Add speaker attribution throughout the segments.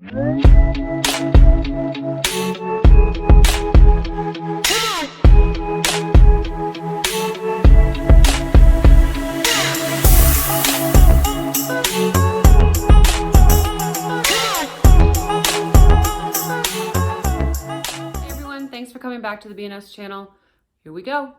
Speaker 1: Thanks for coming back to the BNS channel. Here we go.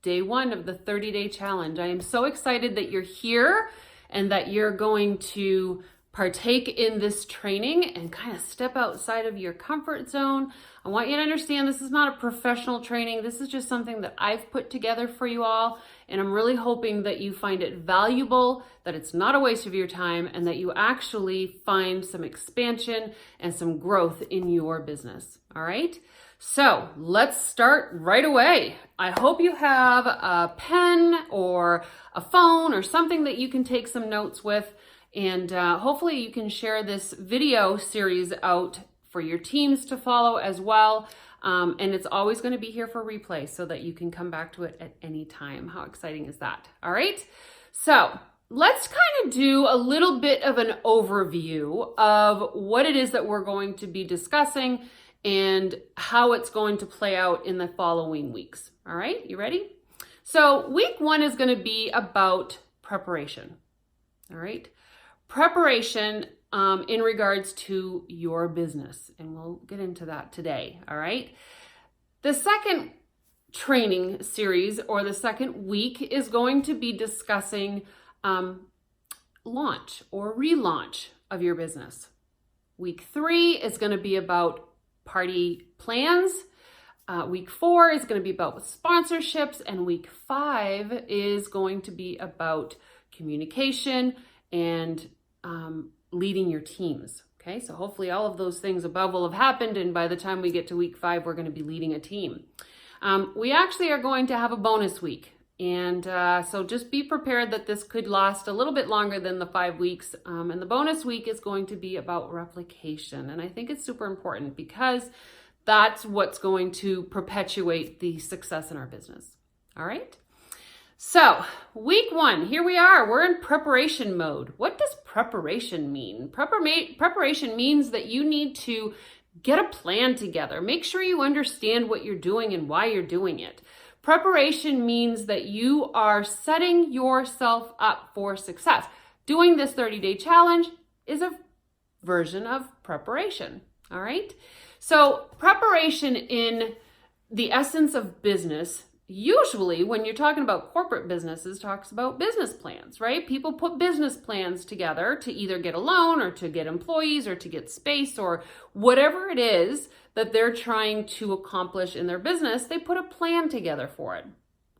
Speaker 1: Day 1 of the 30-day challenge. I am so excited that you're here and that you're going to partake in this training and kind of step outside of your comfort zone. I want you to understand this is not a professional training. This is just something that I've put together for you all. And I'm really hoping that you find it valuable, that it's not a waste of your time, and that you actually find some expansion and some growth in your business. All right? So let's start right away. I hope you have a pen or a phone or something that you can take some notes with, and hopefully you can share this video series out for your teams to follow as well. And it's always going to be here for replay so that you can come back to it at any time. How exciting is that? All right. So let's kind of do a little bit of an overview of what it is that we're going to be discussing and how it's going to play out in the following weeks. All right, you ready? So week 1 is going to be about preparation. All right, preparation in regards to your business, and we'll get into that today. All right, the second training series or the second week is going to be discussing launch or relaunch of your business. Week 3 is going to be about party plans. Week 4 is going to be about sponsorships, and week 5 is going to be about communication and leading your teams. Okay, so hopefully all of those things above will have happened, and by the time we get to week 5, we're going to be leading a team. We actually are going to have a bonus week, and so just be prepared that this could last a little bit longer than the 5 weeks. And the bonus week is going to be about replication. And I think it's super important because that's what's going to perpetuate the success in our business. All right. So week 1, here we are. We're in preparation mode. What does preparation mean? Preparation means that you need to get a plan together. Make sure you understand what you're doing and why you're doing it. Preparation means that you are setting yourself up for success. Doing this 30-day challenge is a version of preparation, all right? So preparation in the essence of business, usually when you're talking about corporate businesses, talks about business plans, right? People put business plans together to either get a loan or to get employees or to get space or whatever it is that they're trying to accomplish in their business. They put a plan together for it.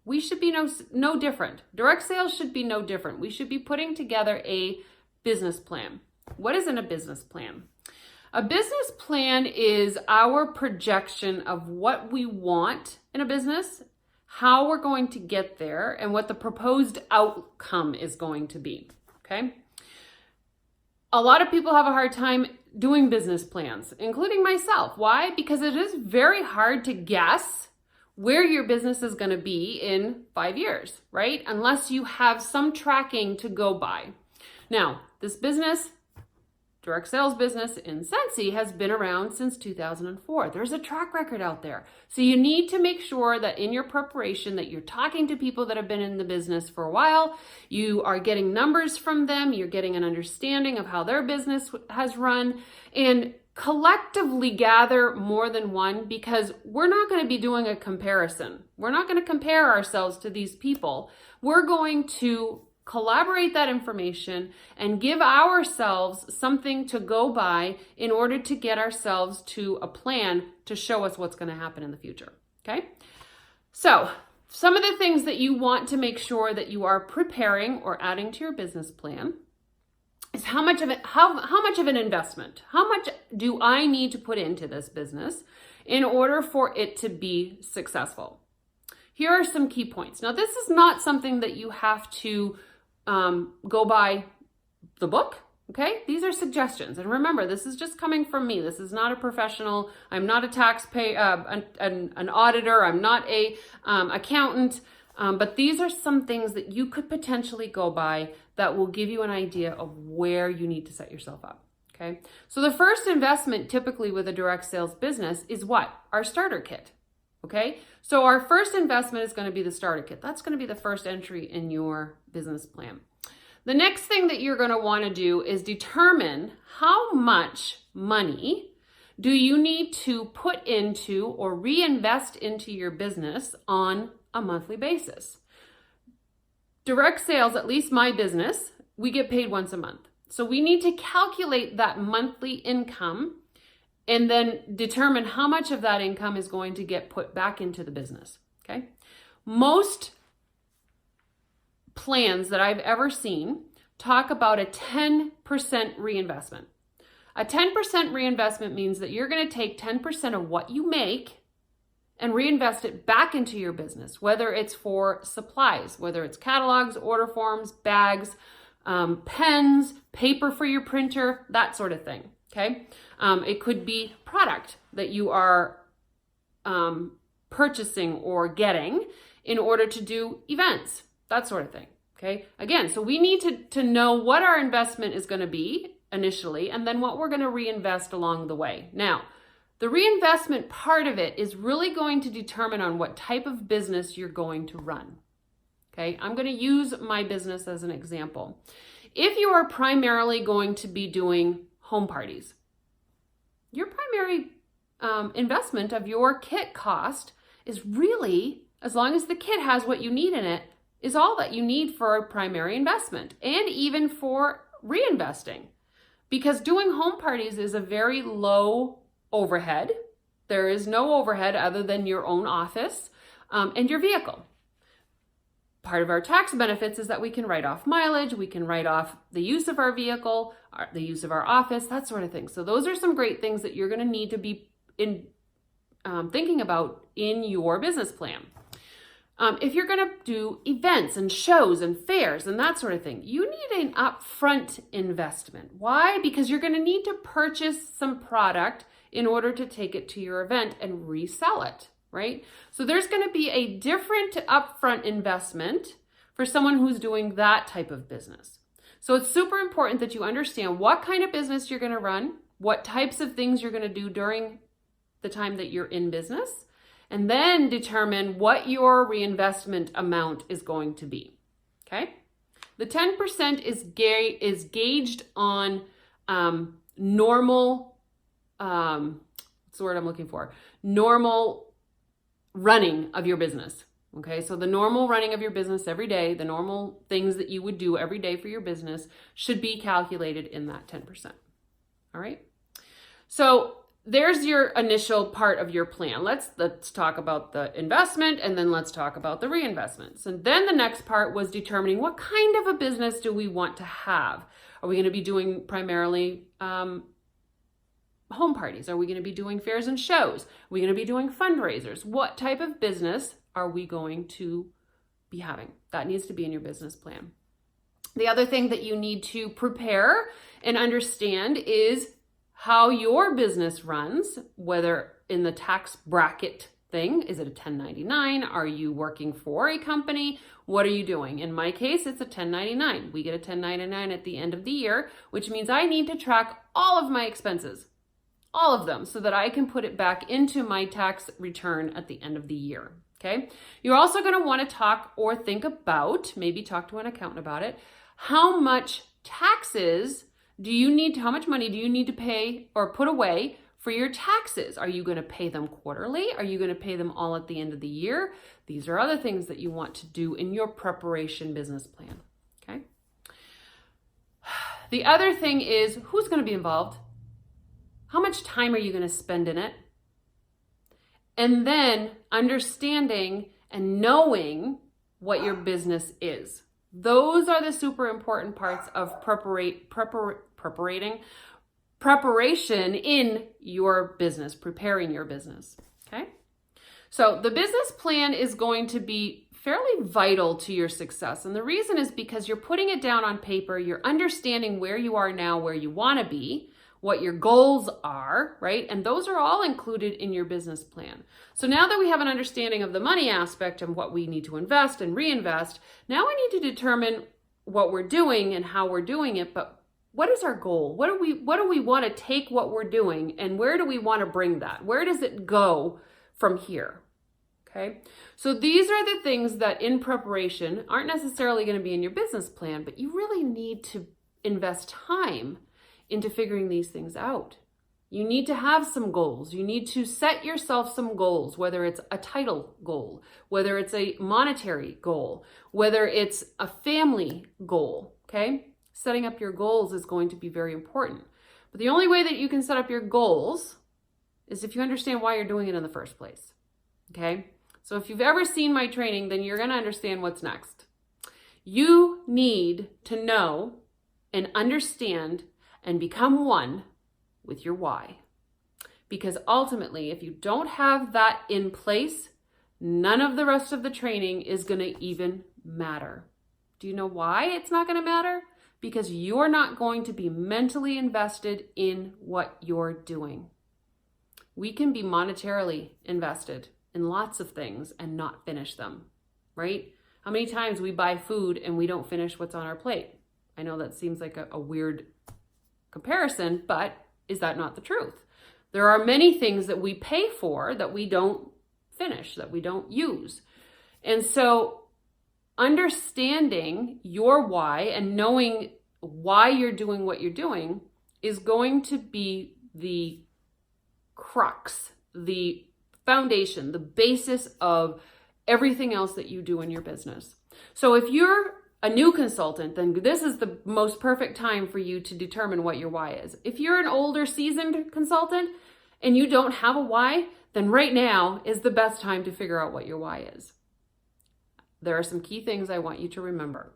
Speaker 1: We should be no different. Direct sales should be no different. We should be putting together a business plan. What is in a business plan? A business plan is our projection of what we want in a business, how we're going to get there, and what the proposed outcome is going to be, okay? A lot of people have a hard time doing business plans, including myself. Why? Because it is very hard to guess where your business is going to be in 5 years, right? Unless you have some tracking to go by. Now, this business, direct sales business in Scentsy, has been around since 2004. There's a track record out there. So you need to make sure that in your preparation that you're talking to people that have been in the business for a while, you are getting numbers from them, you're getting an understanding of how their business has run, and collectively gather more than one, because we're not going to be doing a comparison. We're not going to compare ourselves to these people. We're going to collaborate that information and give ourselves something to go by in order to get ourselves to a plan to show us what's going to happen in the future. Okay. So some of the things that you want to make sure that you are preparing or adding to your business plan is how much of an investment, how much do I need to put into this business in order for it to be successful? Here are some key points. Now, this is not something that you have to go by the book. Okay, these are suggestions, and remember, this is just coming from me. This is not a professional. I'm not a taxpayer, an auditor. I'm not a accountant. But these are some things that you could potentially go by that will give you an idea of where you need to set yourself up. Okay, so the first investment typically with a direct sales business is what? Our starter kit. Okay, so our first investment is going to be the starter kit. That's going to be the first entry in your business plan. The next thing that you're going to want to do is determine how much money do you need to put into or reinvest into your business on a monthly basis. Direct sales, at least my business, we get paid once a month. So we need to calculate that monthly income and then determine how much of that income is going to get put back into the business, okay? Most plans that I've ever seen talk about a 10% reinvestment. A 10% reinvestment means that you're going to take 10% of what you make and reinvest it back into your business, whether it's for supplies, whether it's catalogs, order forms, bags, pens, paper for your printer, that sort of thing, okay? It could be product that you are purchasing or getting in order to do events, that sort of thing, okay? Again, so we need to know what our investment is going to be initially and then what we're going to reinvest along the way. Now, the reinvestment part of it is really going to determine on what type of business you're going to run. Okay, I'm going to use my business as an example. If you are primarily going to be doing home parties, your primary investment of your kit cost is really, as long as the kit has what you need in it, is all that you need for a primary investment and even for reinvesting. Because doing home parties is a very low overhead. There is no overhead other than your own office and your vehicle. Part of our tax benefits is that we can write off mileage, we can write off the use of our vehicle, the use of our office, that sort of thing. So those are some great things that you're going to need to be thinking about in your business plan. If you're going to do events and shows and fairs and that sort of thing, you need an upfront investment. Why? Because you're going to need to purchase some product in order to take it to your event and resell it, right? So there's going to be a different upfront investment for someone who's doing that type of business. So it's super important that you understand what kind of business you're going to run, what types of things you're going to do during the time that you're in business, and then determine what your reinvestment amount is going to be, okay? The 10% is gauged on normal, what's the word I'm looking for? Normal running of your business, okay? So the normal running of your business every day, the normal things that you would do every day for your business should be calculated in that 10%, all right? So there's your initial part of your plan. Let's talk about the investment and then let's talk about the reinvestments. And then the next part was determining what kind of a business do we want to have? Are we going to be doing primarily home parties? Are we going to be doing fairs and shows? Are we going to be doing fundraisers? What type of business are we going to be having? That needs to be in your business plan. The other thing that you need to prepare and understand is how your business runs, whether in the tax bracket thing. Is it a 1099? Are you working for a company? What are you doing? In my case, it's a 1099. We get a 1099 at the end of the year, which means I need to track all of my expenses, all of them, so that I can put it back into my tax return at the end of the year, okay? You're also gonna wanna talk or think about, maybe talk to an accountant about it, how much taxes how much money do you need to pay or put away for your taxes? Are you going to pay them quarterly? Are you going to pay them all at the end of the year? These are other things that you want to do in your preparation business plan, okay? The other thing is, who's going to be involved? How much time are you going to spend in it? And then understanding and knowing what your business is. Those are the super important parts of preparation in your business, preparing your business, okay? So the business plan is going to be fairly vital to your success. And the reason is because you're putting it down on paper, you're understanding where you are now, where you want to be, what your goals are, right? And those are all included in your business plan. So now that we have an understanding of the money aspect and what we need to invest and reinvest, now we need to determine what we're doing and how we're doing it, but what is our goal? What do we want to take what we're doing, and where do we want to bring that? Where does it go from here? Okay. So these are the things that in preparation aren't necessarily going to be in your business plan, but you really need to invest time into figuring these things out. You need to have some goals. You need to set yourself some goals, whether it's a title goal, whether it's a monetary goal, whether it's a family goal, okay? Setting up your goals is going to be very important. But the only way that you can set up your goals is if you understand why you're doing it in the first place, okay? So if you've ever seen my training, then you're going to understand what's next. You need to know and understand and become one with your why. Because ultimately, if you don't have that in place, none of the rest of the training is going to even matter. Do you know why it's not going to matter? Because you're not going to be mentally invested in what you're doing. We can be monetarily invested in lots of things and not finish them, right? How many times we buy food and we don't finish what's on our plate? I know that seems like a weird comparison, but is that not the truth? There are many things that we pay for that we don't finish, that we don't use. And so understanding your why and knowing why you're doing what you're doing is going to be the crux, the foundation, the basis of everything else that you do in your business. So if you're a new consultant, then this is the most perfect time for you to determine what your why is. If you're an older seasoned consultant and you don't have a why, then right now is the best time to figure out what your why is. There are some key things I want you to remember.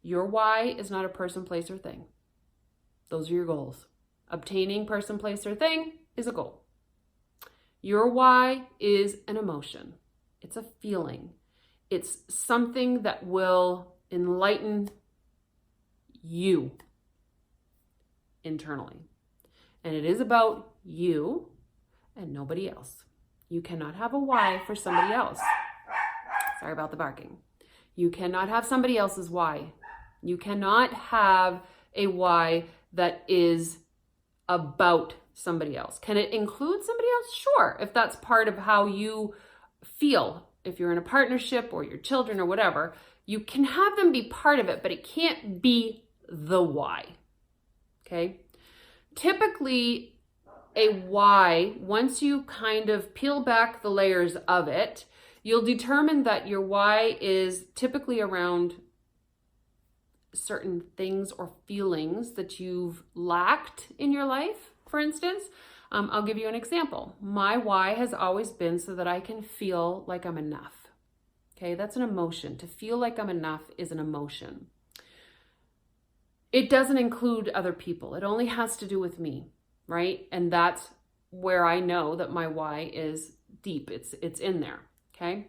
Speaker 1: Your why is not a person, place, or thing. Those are your goals. Obtaining person, place, or thing is a goal. Your why is an emotion. It's a feeling. It's something that will enlighten you internally. And it is about you and nobody else. You cannot have a why for somebody else. Sorry about the barking. You cannot have somebody else's why. You cannot have a why that is about somebody else. Can it include somebody else? Sure, if that's part of how you feel. If you're in a partnership or your children or whatever, you can have them be part of it, but it can't be the why. Okay? Typically, a why, once you kind of peel back the layers of it, you'll determine that your why is typically around certain things or feelings that you've lacked in your life. For instance, I'll give you an example. My why has always been so that I can feel like I'm enough. Okay, that's an emotion. To feel like I'm enough is an emotion. It doesn't include other people. It only has to do with me, right? And that's where I know that my why is deep. It's in there, okay?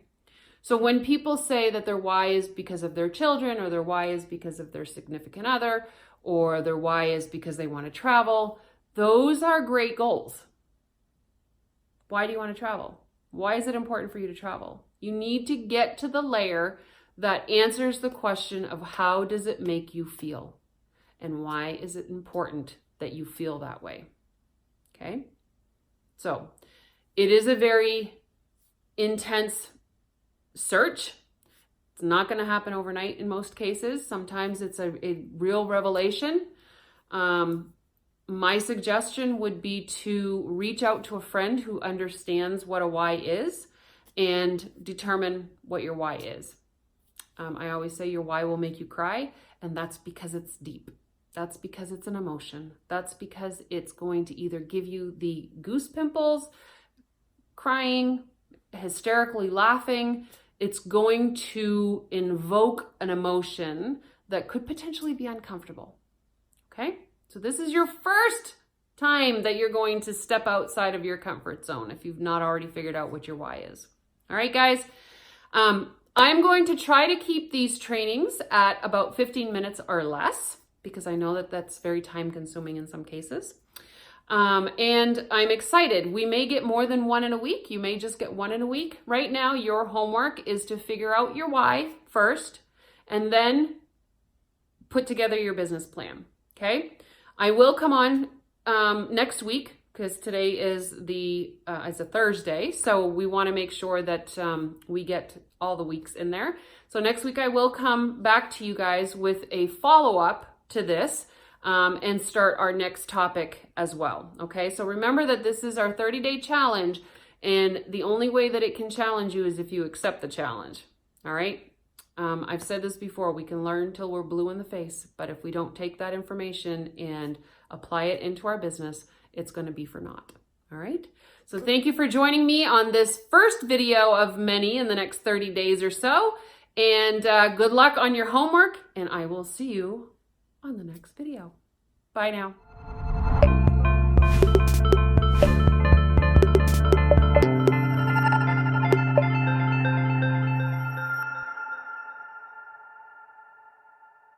Speaker 1: So when people say that their why is because of their children, or their why is because of their significant other, or their why is because they want to travel, those are great goals. Why do you want to travel? Why is it important for you to travel? You need to get to the layer that answers the question of how does it make you feel? And why is it important that you feel that way? Okay? So it is a very intense search. It's not going to happen overnight in most cases. Sometimes it's a real revelation. My suggestion would be to reach out to a friend who understands what a why is and determine what your why is. I always say your why will make you cry, and that's because it's deep. That's because it's an emotion. That's because it's going to either give you the goose pimples, crying, hysterically laughing. It's going to invoke an emotion that could potentially be uncomfortable. Okay? So this is your first time that you're going to step outside of your comfort zone if you've not already figured out what your why is. All right, guys. I'm going to try to keep these trainings at about 15 minutes or less because I know that that's very time consuming in some cases. And I'm excited. We may get more than one in a week. You may just get one in a week. Right now, your homework is to figure out your why first and then put together your business plan. Okay? I will come on next week because today is a Thursday, so we want to make sure that we get all the weeks in there. So next week I will come back to you guys with a follow-up to this and start our next topic as well. Okay, so remember that this is our 30-day challenge, and the only way that it can challenge you is if you accept the challenge. All right. I've said this before, we can learn till we're blue in the face, but if we don't take that information and apply it into our business, it's going to be for naught. All right. So thank you for joining me on this first video of many in the next 30 days or so. And good luck on your homework, and I will see you on the next video. Bye now.